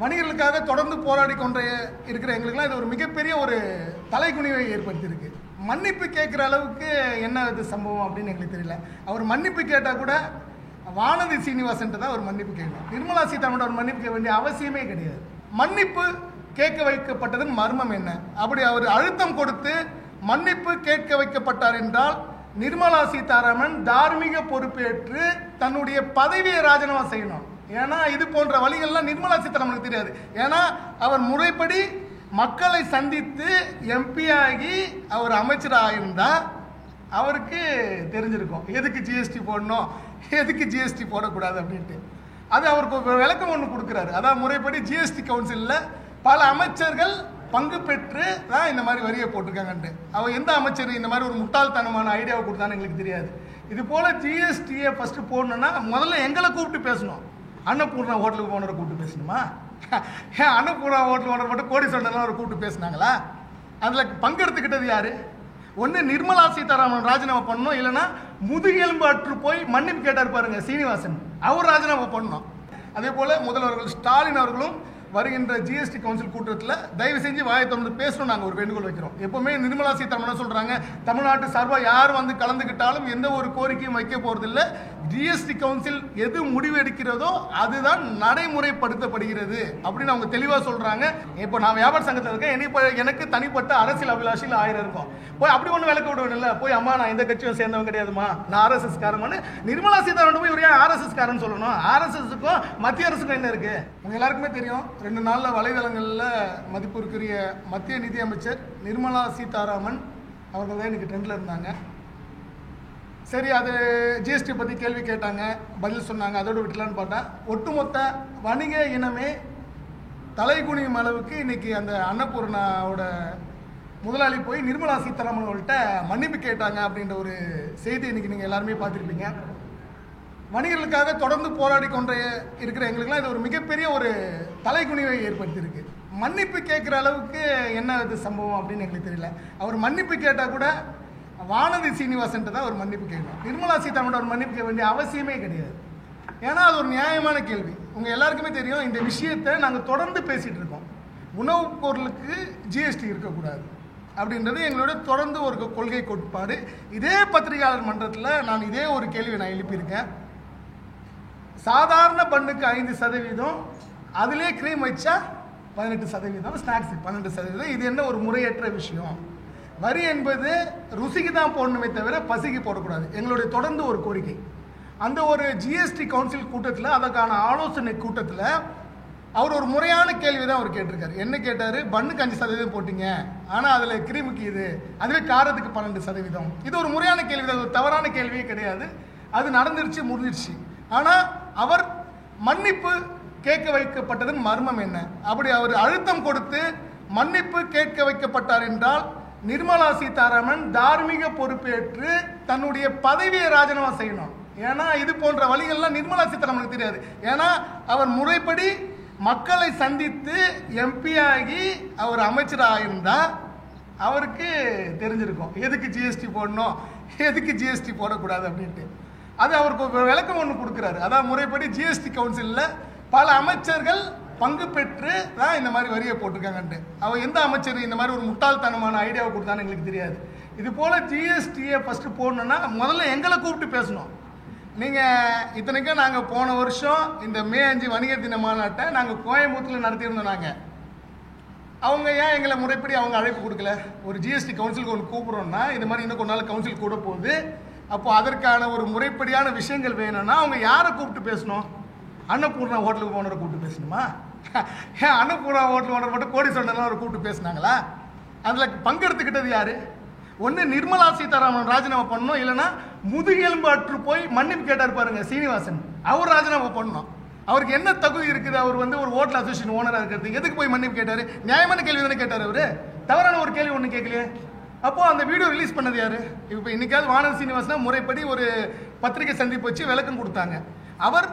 வணிகர்களுக்காக தொடர்ந்து போராடி கொண்ட இருக்கிற எங்களுக்குலாம் இது ஒரு மிகப்பெரிய ஒரு தலைகுனிவை ஏற்படுத்தியிருக்கு. மன்னிப்பு கேட்குற அளவுக்கு என்ன இது சம்பவம் அப்படின்னு எங்களுக்கு தெரியல. அவர் மன்னிப்பு கேட்டால் கூட வானதி சீனிவாசன் தான் அவர் மன்னிப்பு கேட்கணும். நிர்மலா சீதாராமன் அவர் மன்னிப்பு கேட்க வேண்டிய அவசியமே கிடையாது. மன்னிப்பு கேட்க வைக்கப்பட்டதன் மர்மம் என்ன? அப்படி அவர் அழுத்தம் கொடுத்து மன்னிப்பு கேட்க வைக்கப்பட்டார் என்றால் நிர்மலா சீதாராமன் தார்மீக பொறுப்பேற்று தன்னுடைய பதவியை ராஜினாமா செய்யணும். ஏன்னா இது போன்ற வழிகள்லாம் நிர்மலா சீதாராமனுக்கு தெரியாது. ஏன்னா அவர் முறைப்படி மக்களை சந்தித்து எம்பி ஆகி அவர் அமைச்சராக இருந்தால் அவருக்கு தெரிஞ்சிருக்கும் எதுக்கு ஜிஎஸ்டி போடணும், எதுக்கு ஜிஎஸ்டி போடக்கூடாது அப்படின்ட்டு. அது அவருக்கு ஒரு விளக்கம் ஒன்று கொடுக்குறாரு. அதான் முறைப்படி ஜிஎஸ்டி கவுன்சிலில் பல அமைச்சர்கள் பங்கு பெற்று தான் இந்த மாதிரி வரியை போட்டிருக்காங்கன்ட்டு. அவர் எந்த அமைச்சர் இந்த மாதிரி ஒரு முட்டாள்தனமான ஐடியாவை கொடுத்தான்னு எங்களுக்கு தெரியாது. இது போல் ஜிஎஸ்டியை ஃபஸ்ட்டு போடணுன்னா முதல்ல எங்களை கூப்பிட்டு பேசணும். அன்னபூர்ணா ஹோட்டலுக்கு ஓனரை கூப்பிட்டு பேசணுமா? ஏன் அன்னபூர்ணா ஹோட்டல் ஓனர் மட்டும் கோடீஸ்வரன் அவர் கூப்பிட்டு பேசினாங்களா? அதில் பங்கெடுத்துக்கிட்டது யார்? ஒன்று நிர்மலா சீதாராமன் ராஜினாமா பண்ணணும், இல்லைன்னா முதுகெலும்பு அற்று போய் மன்னிப்பு கேட்டார் பாருங்க சீனிவாசன், அவர் ராஜினாமா பண்ணணும். அதே போல் முதல்வர்கள் ஸ்டாலின் அவர்களும் வருகின்ற ஜிஎஸ்டி கவுன்சில் கூட்டத்தில் தயவு செஞ்சு வாயை திறந்து பேசணும். நாங்கள் ஒரு வேண்டுகோள் வைக்கிறோம். எப்பவுமே நிர்மலா சீதாராமன் சொல்கிறாங்க, தமிழ்நாட்டு சார்பாக யார் வந்து கலந்துக்கிட்டாலும் எந்த ஒரு கோரிக்கையும் வைக்க போகிறதில்லை. ஜிஎஸ்டி கவுன்சில் எது முடிவு எடுக்கிறதோ அதுதான் நடைமுறைப்படுத்தப்படுகிறது அப்படின்னு அவங்க தெளிவாக சொல்கிறாங்க. இப்போ நான் வியாபார சங்கத்தில் இருக்கேன், எனக்கு தனிப்பட்ட அரசியல் அபிலாஷியில் 1000 இருக்கும். போய் அப்படி ஒன்றும் விளக்க விடுவேன் இல்லை, போய் அம்மா நான் எந்த கட்சியும் சேர்ந்தவங்க கிடையாதுமா, நான் ஆர்எஸ்எஸ் காரன்னு நிர்மலா சீதாராமன் போய் இவரையா ஆர்எஸ்எஸ் காரன்னு சொல்லணும்? ஆர்எஸ்எஸ்க்கும் மத்திய அரசுக்கும் என்ன இருக்குது? உங்கள் எல்லாருக்குமே தெரியும். 2 நாளில் வலைதளங்களில் மதிப்பிற்குரிய மத்திய நிதி அமைச்சர் நிர்மலா சீதாராமன் அவர்கள் தான் இன்றைக்கி ட்ரெண்டில் இருந்தாங்க. சரி, அது ஜிஎஸ்டி பற்றி கேள்வி கேட்டாங்க, பதில் சொன்னாங்க, அதோடு விட்டலான்னு பார்த்தா ஒட்டுமொத்த வணிக இனமே தலைகுனியும் அளவுக்கு இன்றைக்கி அந்த அன்னபூர்ணாவோட முதலாளி போய் நிர்மலா சீதாராமன் அவர்கள்ட்ட மன்னிப்பு கேட்டாங்க அப்படின்ற ஒரு செய்தி இன்றைக்கி நீங்கள் எல்லாருமே பார்த்துருப்பீங்க. வணிகர்களுக்காக தொடர்ந்து போராடி கொண்ட இருக்கிற எங்களுக்குலாம் இது ஒரு மிகப்பெரிய ஒரு தலைகுனிவை ஏற்படுத்தியிருக்கு. மன்னிப்பு கேட்குற அளவுக்கு என்ன இது சம்பவம் அப்படின்னு எங்களுக்கு தெரியல. அவர் மன்னிப்பு கேட்டால் கூட வானதி சீனிவாசன் தான் அவர் மன்னிப்பு கேட்கணும். நிர்மலா சீதாராமன் அவர் மன்னிப்பு கேட்க வேண்டிய அவசியமே கிடையாது. ஏன்னா அது ஒரு நியாயமான கேள்வி. உங்கள் எல்லாருக்குமே தெரியும், இந்த விஷயத்தை நாங்கள் தொடர்ந்து பேசிகிட்டு இருக்கோம். உணவுப் பொருளுக்கு ஜிஎஸ்டி இருக்கக்கூடாது அப்படின்றது எங்களோட தொடர்ந்து ஒரு கொள்கை கோட்பாடு. இதே பத்திரிகையாளர் மன்றத்தில் நான் இதே ஒரு கேள்வி நான் எழுப்பியிருக்கேன். சாதாரண பண்ணுக்கு 5%, அதிலே க்ரீம் வச்சா 18%, ஸ்நாக்ஸுக்கு 12%. இது என்ன ஒரு முறையற்ற விஷயம்? வரி என்பது ருசிக்கு தான் போடணுமே தவிர பசிக்கு போடக்கூடாது. எங்களுடைய தொடர்ந்து ஒரு கோரிக்கை. அந்த ஒரு ஜிஎஸ்டி கவுன்சில் கூட்டத்தில், அதற்கான ஆலோசனை கூட்டத்தில் அவர் ஒரு முறையான கேள்வி தான் அவர் கேட்டிருக்காரு. என்ன கேட்டார்? பண்ணுக்கு 5% போட்டிங்க, ஆனால் அதில் கிரீமுக்கு இது, அதுவே காரத்துக்கு 12%. இது ஒரு முறையான கேள்வி தான், ஒரு தவறான கேள்வியே கிடையாது. அது நடந்துருச்சு, முடிஞ்சிருச்சு. ஆனால் அவர் மன்னிப்பு கேட்க வைக்கப்பட்டதன் மர்மம் என்ன? அப்படி அவர் அழுத்தம் கொடுத்து மன்னிப்பு கேட்க வைக்கப்பட்டார் என்றால் நிர்மலா சீதாராமன் தார்மீக பொறுப்பேற்று தன்னுடைய பதவியை ராஜினாமா செய்யணும். ஏன்னா இது போன்ற வழிகள்லாம் நிர்மலா சீதாராமனுக்கு தெரியாது. ஏன்னா அவர் முறைப்படி மக்களை சந்தித்து எம்பி ஆகி அவர் அமைச்சராக இருந்தால் அவருக்கு தெரிஞ்சிருக்கும் எதுக்கு ஜிஎஸ்டி போடணும், எதுக்கு ஜிஎஸ்டி போடக்கூடாது அப்படின்ட்டு. அது அவருக்கு ஒரு விளக்கம் ஒன்று கொடுக்குறாரு. அதான் முறைப்படி ஜிஎஸ்டி கவுன்சிலில் பல அமைச்சர்கள் பங்கு பெற்று தான் இந்த மாதிரி வரியை போட்டிருக்காங்கன்ட்டு. அவர் எந்த அமைச்சர் இந்த மாதிரி ஒரு முட்டாள்தனமான ஐடியாவை கொடுத்தான்னு எங்களுக்கு தெரியாது. இது போல் ஜிஎஸ்டியை ஃபஸ்ட்டு போடணுன்னா முதல்ல எங்களை கூப்பிட்டு பேசணும். நீங்கள் இத்தனைக்கும் நாங்கள் போன வருஷம் இந்த மே 5 வணிகர் தின மாநாட்டை நாங்கள் கோயம்புத்தூரில் நடத்தியிருந்தோம். நாங்கள் அவங்க ஏன் எங்களை முறைப்படி அவங்க அழைப்பு கொடுக்கல? ஒரு ஜிஎஸ்டி கவுன்சிலுக்கு ஒன்று கூப்பிட்றோன்னா இது மாதிரி இன்னும் கொஞ்ச நாள் கவுன்சில் கூட போகுது, அப்போது அதற்கான ஒரு முறைப்படியான விஷயங்கள் வேணும்னா அவங்க யாரை கூப்பிட்டு பேசணும்? அன்னபூர்ணா ஹோட்டலுக்கு ஓனரை கூப்பிட்டு பேசணுமா? ஏன் அன்னபூர்ணா ஹோட்டல் ஓனர் மட்டும் கோடீஸ்வரன் அவர் கூப்பிட்டு பேசினாங்களா? அதில் பங்கெடுத்துக்கிட்டது யார்? ஒன்று நிர்மலா சீதாராமன் ராஜினாமா பண்ணணும், இல்லைன்னா முதுகெலும்பு அற்று போய் மன்னிப்பு கேட்டார் பாருங்க சீனிவாசன், அவர் ராஜினாமா பண்ணணும். அவருக்கு என்ன தகுதி இருக்குது? அவர் வந்து ஒரு ஹோட்டல் அசோசியேஷன் ஓனராக இருக்கிறது, எதுக்கு போய் மன்னிப்பு கேட்டார்? நியாயமான கேள்வி தானே கேட்டார் அவர், தவறான ஒரு கேள்வி ஒன்று கேட்கலையே. அப்போது அந்த வீடியோ ரிலீஸ் பண்ணது யார்? இப்போ இன்றைக்காவது வானதி சீனிவாசனா முறைப்படி ஒரு பத்திரிகை சந்திப்பு வச்சு விளக்கம் கொடுத்தாங்க. அவர்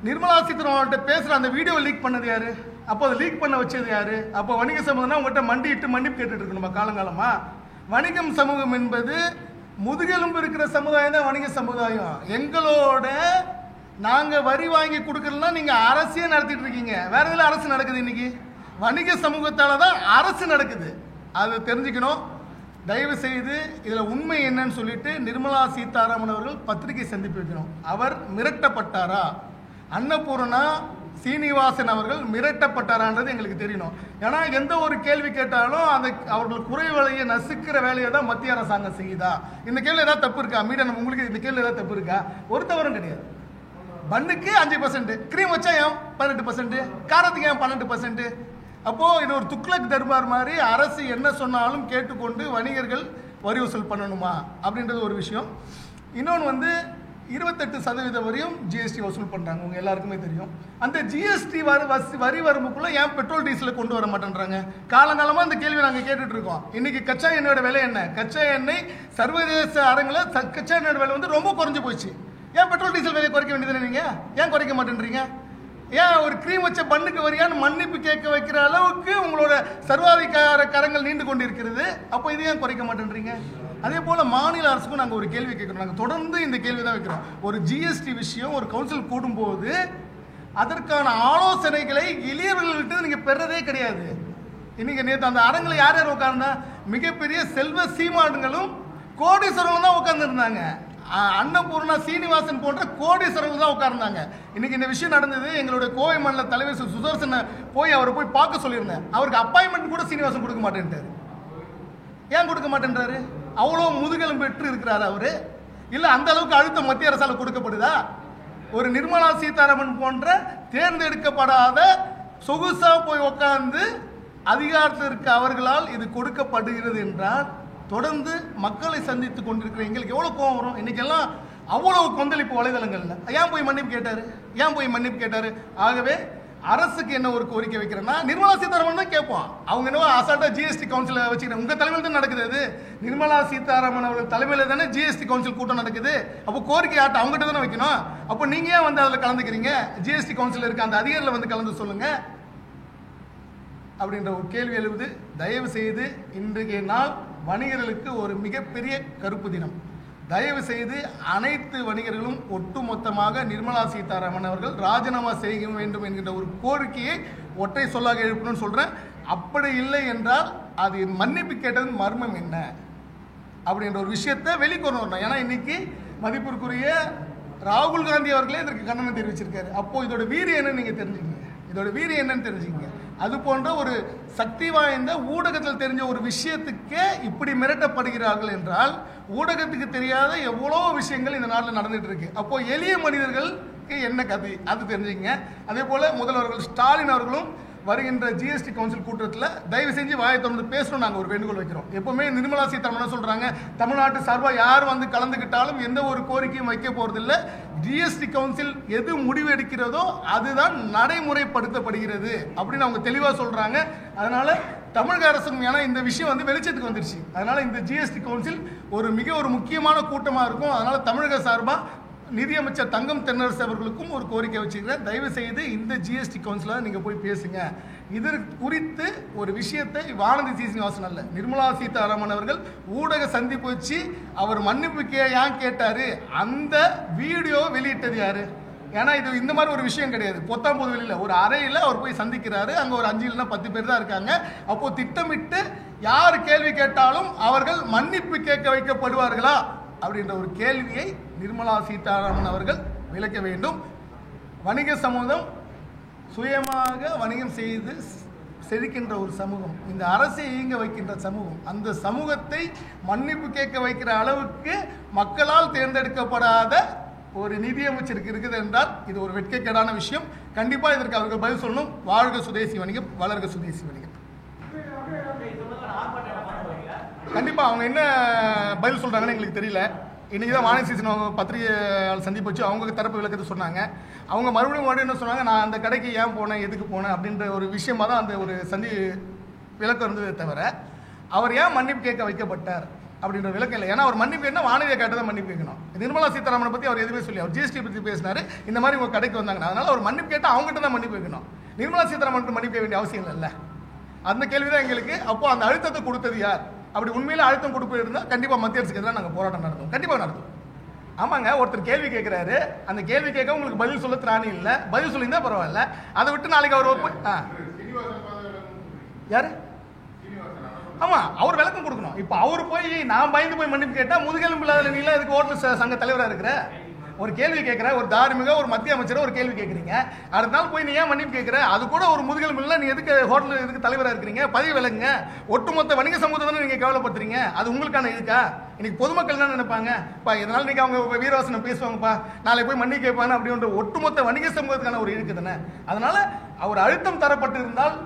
நிர்மலா சீதாராமன்கிட்ட பேசுகிற அந்த வீடியோ லீக் பண்ணது யார்? அப்போ அதை லீக் பண்ண வச்சது யார்? அப்போ வணிக சமூகம்னா உங்கள்கிட்ட மண்டிட்டு மன்னிப்பு கேட்டுட்டு இருக்கணுமா காலங்காலமாக? வணிகம் சமூகம் என்பது முதுகெலும்பு இருக்கிற சமுதாயம் தான் வணிக சமுதாயம். எங்களோட நாங்கள் வரி வாங்கி கொடுக்கறதுனா நீங்கள் அரசே நடத்திட்டு இருக்கீங்க. வேற எதில் அரசு நடக்குது? இன்னைக்கு வணிக சமூகத்தால் தான் அரசு நடக்குது. அதை தெரிஞ்சுக்கணும். தயவு செய்து இதில் உண்மை என்னன்னு சொல்லிட்டு நிர்மலா சீதாராமன் அவர்கள் பத்திரிகை சந்திப்பு வைக்கணும். அவர் மிரட்டப்பட்டாரா? அன்னபூர்ணா சீனிவாசன் அவர்கள் மிரட்டப்பட்டாரான்றது எங்களுக்கு தெரியணும். ஏன்னா எந்த ஒரு கேள்வி கேட்டாலும் அந்த அவர்கள் குறை வேலையை நசுக்கிற வேலையை தான் மத்திய அரசாங்கம் செய்யுதா? இந்த கேள்வி ஏதாவது தப்பு இருக்கா? மீடியா உங்களுக்கு இந்த கேள்வி ஏதாவது தப்பு இருக்கா? ஒரு தவறும் கிடையாது. பண்ணுக்கு 5%, கிரீம் வச்சா ஏன் 18%, காரத்துக்கு ஏன் 12%? அப்போது இது ஒரு துக்ளக் தர்பார் மாதிரி அரசு என்ன சொன்னாலும் கேட்டுக்கொண்டு வணிகர்கள் வரி வசூல் பண்ணணுமா அப்படின்றது ஒரு விஷயம். இன்னொன்று 28% வரையும் ஜிஎஸ்டி வசூல் பண்ணுறாங்க. உங்கள் எல்லாருக்குமே தெரியும். அந்த ஜிஎஸ்டி வரி வரம்புக்குள்ளே ஏன் பெட்ரோல் டீசலை கொண்டு வர மாட்டேன்றாங்க? காலங்காலமாக அந்த கேள்வி நாங்கள் கேட்டுட்டு இருக்கோம். இன்னைக்கு கச்சா எண்ணெயோட விலை என்ன? கச்சா எண்ணெய் சர்வதேச அரங்கில் கச்சா எண்ணெயோட விலை ரொம்ப குறைஞ்சி போச்சு. ஏன் பெட்ரோல் டீசல் விலையை குறைக்க வேண்டியது? நீங்கள் ஏன் குறைக்க மாட்டேன்றீங்க? ஏன் ஒரு கிரீம் வச்ச பண்ணுக்கு வரியான்னு மன்னிப்பு கேட்க வைக்கிற அளவுக்கு உங்களோட சர்வாதிகார கரங்கள் நீண்டு கொண்டு இருக்கிறது. அப்போ இது ஏன் குறைக்க மாட்டேன்றீங்க? அதே போல் மாநில அரசுக்கும் நாங்கள் ஒரு கேள்வி கேட்குறோம். நாங்கள் தொடர்ந்து இந்த கேள்வி தான் வைக்கிறோம். ஒரு ஜிஎஸ்டி விஷயம் ஒரு கவுன்சில் கூடும்போது அதற்கான ஆலோசனைகளை எளியவர்கள்கிட்ட நீங்கள் பெறதே கிடையாது. இன்னைக்கு நேற்று அந்த அரங்கில் யார் யார் உட்கார்ந்தா? மிகப்பெரிய செல்வ சீமான்களும் கோடீஸ்வரர்களும் தான் உட்கார்ந்துருந்தாங்க. அன்னபூர்ணா சீனிவாசன் போன்ற கோடீஸ்வரர்கள் தான் உட்கார்ந்தாங்க. இன்னைக்கு இந்த விஷயம் நடந்தது. எங்களுடைய கோவை மண்டல தலைவர் சுதர்சனை அவரை போய் பார்க்க சொல்லியிருந்தேன். அவருக்கு அப்பாயின்மெண்ட் கூட சீனிவாசன் கொடுக்க மாட்டேன்ட்டாரு. ஏன் கொடுக்க மாட்டேன்றாரு? அவ்வளோ முதுகெலும் பெற்று இருக்கிறாரு அவரு? இல்லை அந்த அளவுக்கு அழுத்தம் மத்திய அரசால் கொடுக்கப்படுதா? ஒரு நிர்மலா சீதாராமன் போன்ற தேர்ந்தெடுக்கப்படாத சொகுசா போய் உட்கார்ந்து அதிகாரத்தில் இருக்க அவர்களால் இது கொடுக்கப்படுகிறது என்றால் தொடர்ந்து மக்களை சந்தித்து கொண்டிருக்கிற எங்களுக்கு எவ்வளோ கோபம் வரும்? இன்னைக்கெல்லாம் அவ்வளவு கொந்தளிப்பு வலைதளங்கள்ல. ஏன் போய் மன்னிப்பு கேட்டாரு? ஆகவே அரசுக்கு என்ன ஒரு கோரிக்கை வைக்கிறேன்னா, நிர்மலா சீதாராமன் தான் கேட்போம். அவங்க என்ன அசால்ட்டா ஜிஎஸ்டி கவுன்சில் வச்சுக்கிறேன். உங்க தலைமையில் தான் நடக்குது. அது நிர்மலா சீதாராமன் அவர்கள் தலைமையில் தானே ஜிஎஸ்டி கவுன்சில் கூட்டம் நடக்குது. அப்போ கோரிக்கை ஆட்ட அவங்ககிட்ட தானே வைக்கணும். அப்போ நீங்க ஏன் அதில் கலந்துக்கிறீங்க? ஜிஎஸ்டி கவுன்சில் இருக்க அந்த அதிகாரியில் கலந்து சொல்லுங்க அப்படின்ற ஒரு கேள்வி எழுது. தயவு செய்து இன்றைய நாள் வணிகர்களுக்கு ஒரு மிகப்பெரிய கருப்பு தினம். தயவு செய்து அனைத்து வணிகர்களும் ஒட்டுமொத்தமாக நிர்மலா சீதாராமன் அவர்கள் ராஜினாமா செய்ய வேண்டும் என்கின்ற ஒரு கோரிக்கையை ஒற்றை சொல்லாக எழுப்பணும்னு சொல்றேன். அப்படி இல்லை என்றால் அது மன்னிப்பு கேட்டதன் மர்மம் என்ன அப்படின்ற ஒரு விஷயத்தை வெளிக்கொண்டு வரணும். ஏன்னா இன்னைக்கு மதிப்பிற்குரிய ராகுல் காந்தி அவர்களே இதற்கு கண்டனம் தெரிவிச்சிருக்காரு. அப்போ இதோட வீரியம் என்னன்னு நீங்க தெரிஞ்சுக்கங்க. அது போன்ற ஒரு சக்தி வாய்ந்த ஊடகத்தில் தெரிஞ்ச ஒரு விஷயத்துக்கே இப்படி மிரட்டப்படுகிறார்கள் என்றால் ஊடகத்துக்கு தெரியாத எவ்வளோ விஷயங்கள் இந்த நாட்டில் நடந்துட்டு இருக்கு. அப்போ எளிய மனிதர்களுக்கு என்ன கதை அது தெரிஞ்சுங்க. அதே போல முதல்வர்கள் ஸ்டாலின் அவர்களும் வருகின்ற ஜிஎஸ்டி கவுன்சில் கூட்டத்தில் தயவு செஞ்சு வாயை தொடர்ந்து பேசணும். நாங்கள் ஒரு வேண்டுகோள் வைக்கிறோம். எப்பவுமே நிர்மலா சீதாராமன் சொல்றாங்க, தமிழ்நாட்டு சார்பாக யார் கலந்துக்கிட்டாலும் எந்த ஒரு கோரிக்கையும் வைக்க போறதில்லை. ஜிஎஸ்டி கவுன்சில் எது முடிவு எடுக்கிறதோ அதுதான் நடைமுறைப்படுத்தப்படுகிறது அப்படின்னு அவங்க தெளிவாக சொல்றாங்க. அதனால தமிழக அரசும், ஏன்னா இந்த விஷயம் வெளிச்சத்துக்கு வந்துருச்சு, அதனால இந்த ஜிஎஸ்டி கவுன்சில் ஒரு முக்கியமான கூட்டமாக இருக்கும். அதனால தமிழக சார்பாக நிதியமைச்சர் தங்கம் தென்னரசு அவர்களுக்கும் ஒரு கோரிக்கை வச்சுக்கிறேன். தயவு செய்து இந்த ஜிஎஸ்டி கவுன்சிலர் நீங்க போய் பேசுங்க. இது குறித்து ஒரு விஷயத்தை வானதி சீனிவாசன் அல்ல, நிர்மலா சீதாராமன் அவர்கள் ஊடக சந்திப்பு வச்சு அவர் மன்னிப்பு ஏன் கேட்டாரு, அந்த வீடியோ வெளியிட்டது யாரு? ஏன்னா இது இந்த மாதிரி ஒரு விஷயம் கிடையாது. பொத்தாம்பது வெளியில ஒரு அறையில் அவர் போய் சந்திக்கிறாரு. அங்கே ஒரு 5 இல்லைன்னா 10 பேர் தான் இருக்காங்க. அப்போ திட்டமிட்டு யார் கேள்வி கேட்டாலும் அவர்கள் மன்னிப்பு கேட்க வைக்கப்படுவார்களா அப்படின்ற ஒரு கேள்வியை நிர்மலா சீதாராமன் அவர்கள் விளக்க வேண்டும். வணிக சமூகம் சுயமாக வணிகம் செய்து செழிக்கின்ற ஒரு சமூகம், இந்த அரசை இயங்க வைக்கின்ற சமூகம். அந்த சமூகத்தை மன்னிப்பு கேட்க வைக்கிற அளவுக்கு மக்களால் தேர்ந்தெடுக்கப்படாத ஒரு நிதியமைச்சருக்கு இருக்குது என்றால் இது ஒரு வெட்கக்கேடான விஷயம். கண்டிப்பாக இதற்கு அவர்கள் பதில் சொல்லணும். வாழ்க சுதேசி வணிகம், வளர்க சுதேசி வணிகம். கண்டிப்பாக அவங்க என்ன பதில் சொல்கிறாங்கன்னு எங்களுக்கு தெரியல. இன்றைக்கி தான் வானதி சீசன் அவங்க பத்திரிகையாளர் சந்திப்பு வச்சு அவங்க தரப்பு விளக்கத்தை சொன்னாங்க. அவங்க மறுபடியும் என்ன சொன்னாங்க, நான் அந்த கடைக்கு ஏன் போனேன், எதுக்கு போனேன் அப்படின்ற ஒரு விஷயமாக தான் அந்த ஒரு விளக்கம் இருந்ததே தவிர அவர் ஏன் மன்னிப்பு கேட்க வைக்கப்பட்டார் அப்படின்ற விளக்கம் இல்லை. ஏன்னா அவர் மன்னிப்பு கேட்டால் வானதியை கேட்டதான் மன்னிப்பு கேட்கணும். நிர்மலா சீதாராமனை பற்றி அவர் எதுவுமே சொல்லி, அவர் ஜிஎஸ்டி பற்றி பேசினார். இந்த மாதிரி உங்கள் கடைக்கு வந்தாங்க, அதனால் அவர் மன்னிப்பு கேட்டால் அவங்ககிட்ட தான் மன்னிப்பு வைக்கணும். நிர்மலா சீதாராமன் மன்னிப்பு கேட்க வேண்டிய அவசியம் இல்லைல்ல. அந்த கேள்வி தான் எங்களுக்கு. அப்போ அந்த அழுத்தத்தை கொடுத்தது யார்? அப்படி உண்மையில அழுத்தம் கொடுப்பு இருந்தால் கண்டிப்பாக மத்திய அரசுக்கு எதிராக நாங்கள் போராட்டம் நடத்துவோம். கண்டிப்பாக நடத்துவோம். ஆமாங்க, ஒருத்தர் கேள்வி கேட்கிறாரு, அந்த கேள்வி கேட்க உங்களுக்கு பதில் சொல்ல திராணி இல்லை, பதில் சொல்லியிருந்தா பரவாயில்ல, அதை விட்டு நாளைக்கு அவர் போய் யாரு ஆமா அவர் விளக்கம் கொடுக்கணும். இப்ப அவர் போய் நான் பயந்து போய் மன்னிப்பு கேட்டா முதுகெலும்பு இல்லாத நீல இதுக்கு ஹோட்டல் சங்க தலைவரா இருக்கிற ஒரு கேள்வி கேட்கிற ஒரு தார்மீக ஒரு மத்திய அமைச்சர் ஒரு கேள்வி கேட்குறீங்க, அடுத்த நாள் போய் நீ ஏன் மன்னிப்பு கேட்கிற, அது கூட ஒரு முதுகெலும்பு இல்லை, நீ எதுக்கு ஹோட்டல் எதுக்கு தலைவராக இருக்கிறீங்க, பதவி விலகுங்க, ஒட்டுமொத்த வணிக சமூகத்தை தானே நீங்க கவலைப்படுத்துறீங்க, அது உங்களுக்கான இருக்கா? இன்னைக்கு பொதுமக்கள் தான் நினைப்பாங்க பா இதனால நீங்க அவங்க வீரவாசனம் பேசுவாங்கப்பா நாளை போய் மன்னிப்பு கேட்பாங்க அப்படின்ற ஒட்டுமொத்த வணிக சமூகத்துக்கான ஒரு இருக்கு தானே. அதனால அவர் அழுத்தம் தரப்பட்டு இருந்தால்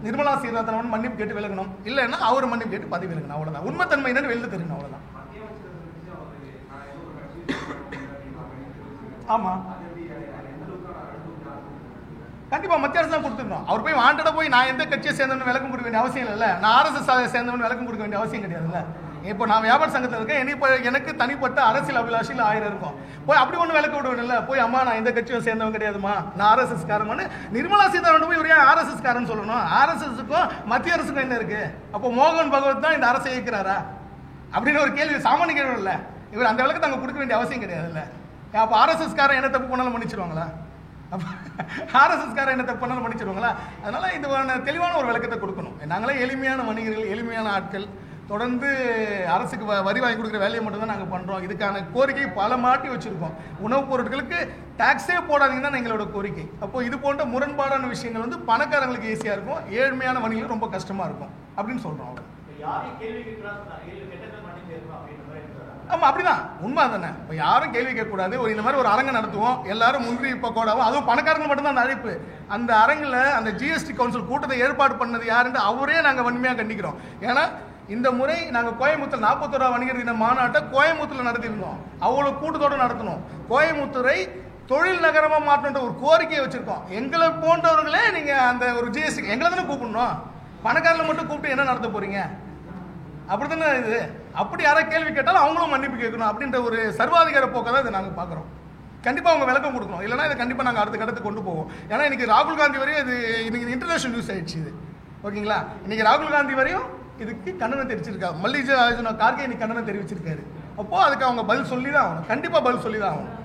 நிர்மலா சீதாராமன் மன்னிப்பு கேட்டு விலகணும், இல்லைன்னா அவர் மன்னிப்பு கேட்டு பதவி விலகணும், அவ்வளவுதான். உண்மைத்தன்மை என்னன்னு வெளில தெரியும், அவ்வளவுதான். ஆமா கண்டிப்பா மத்திய அரசு தான் கொடுத்துருக்கோம். அவர் போய் வாண்டடா போய் நான் எந்த கட்சியை சேர்ந்தவன் விளக்கம் கொடுக்க வேண்டிய அவசியம் இல்லை, நான் RSS சேர்ந்தவன் விளக்கம் கொடுக்க வேண்டிய அவசியம் கிடையாதுல்ல. இப்போ நான் வியாபார சங்கத்தில் இருக்கேன், எனக்கு தனிப்பட்ட அரசியல் அபிலாஷியில் 1000 இருக்கும், போய் அப்படி ஒன்று விளக்க விடுவேன் இல்லை, போய் அம்மா நான் எந்த கட்சியும் சேர்ந்தவன் கிடையாதுமா, நான் RSS காரமானு நிர்மலா சீதாராமன் போய் இவர் ஏன் RSS காரன்னு சொல்லணும்? RSSக்கும் மத்திய அரசுக்கும் என்ன இருக்கு? அப்போ மோகன் பகவத் தான் இந்த அரசை இயக்குறாரா அப்படின்னு ஒரு கேள்வி சாமானிய கேள்வி இல்லை. இவர் அந்த விளக்கத்தை அங்கே கொடுக்க வேண்டிய அவசியம் கிடையாதுல்ல. அப்போ RSS காரன் என்ன தப்பு பண்ணாலும் மன்னிச்சிருவாங்களா? RSS காரன் என்ன தப்பு பண்ணாலும் மன்னிச்சிருவாங்களா? அதனால இது தெளிவான ஒரு விளக்கத்தை கொடுக்கணும். நாங்களே எளிமையான வணிகர்கள், எளிமையான ஆட்கள், தொடர்ந்து அரசுக்கு வரி வாங்கி கொடுக்குற வேலையை மட்டும் தான் நாங்கள் பண்ணுறோம். இதுக்கான கோரிக்கை பல மாட்டி வச்சுருக்கோம். உணவுப் பொருட்களுக்கு டாக்ஸே போடாதீங்கன்னு தான் எங்களோட கோரிக்கை. அப்போது இது போன்ற முரண்பாடான விஷயங்கள் வந்து பணக்காரங்களுக்கு ஈஸியாக இருக்கும், ஏழ்மையான வணிகர்கள் ரொம்ப கஷ்டமாக இருக்கும் அப்படின்னு சொல்கிறோம். ஆமாம் அப்படிதான், உண்மை தானே. இப்போ யாரும் கேள்வி கேட்கக்கூடாது. இந்த மாதிரி ஒரு அரங்கு நடத்துவோம், எல்லாரும் முந்திரி பக்கோடாவும், அதுவும் பணக்காரங்க மட்டும்தான் அந்த அழைப்பு. அந்த அரங்கில் அந்த GST கவுன்சில் கூட்டத்தை ஏற்பாடு பண்ணது யாருன்னு அவரே நாங்கள் வன்மையாக கண்டிக்கிறோம். ஏன்னா இந்த முறை நாங்கள் கோயம்புத்தூர் 41 வணிகர் தின மாநாட்டை கோயம்புத்தூர்ல நடத்தியிருந்தோம், அவ்வளோ கூட்டத்தோடு நடத்தணும். கோயம்புத்தூரை தொழில் நகரமாக மாற்றணுன்ற ஒரு கோரிக்கையை வச்சிருக்கோம். எங்களை போன்றவர்களே நீங்கள் அந்த ஒரு GST எங்களை தானே கூப்பிடணும், பணக்காரங்களை மட்டும் கூப்பிட்டு என்ன நடத்த போறீங்க? அப்படித்தானே இது. அப்படி யாராவது கேள்வி கேட்டாலும் அவங்களும் மன்னிப்பு கேட்கணும் அப்படின்ற ஒரு சர்வாதிகார போக்கை தான் இதை நாங்கள் பார்க்குறோம். கண்டிப்பாக அவங்க விளக்கம் கொடுக்கணும், இல்லைனா இதை கண்டிப்பாக நாங்கள் அடுத்த கட்டத்துக்கு கொண்டு போவோம். ஏன்னா இன்னைக்கு ராகுல் காந்தி வரையும் இது இன்னைக்கு இன்டர்நேஷனல் நியூஸ் ஆயிடுச்சு இது, ஓகேங்களா? இன்னைக்கு ராகுல் காந்தி வரையும் இதுக்கு கண்டனம் தெரிவிச்சிருக்காரு, மல்லிகார்ஜுன கார்கே இன்னைக்கு கண்டனம் தெரிவிச்சிருக்காரு. அப்போ அதுக்கு அவங்க பதில் சொல்லி தான் ஆகணும், கண்டிப்பாக பதில் சொல்லி தான் ஆகணும்.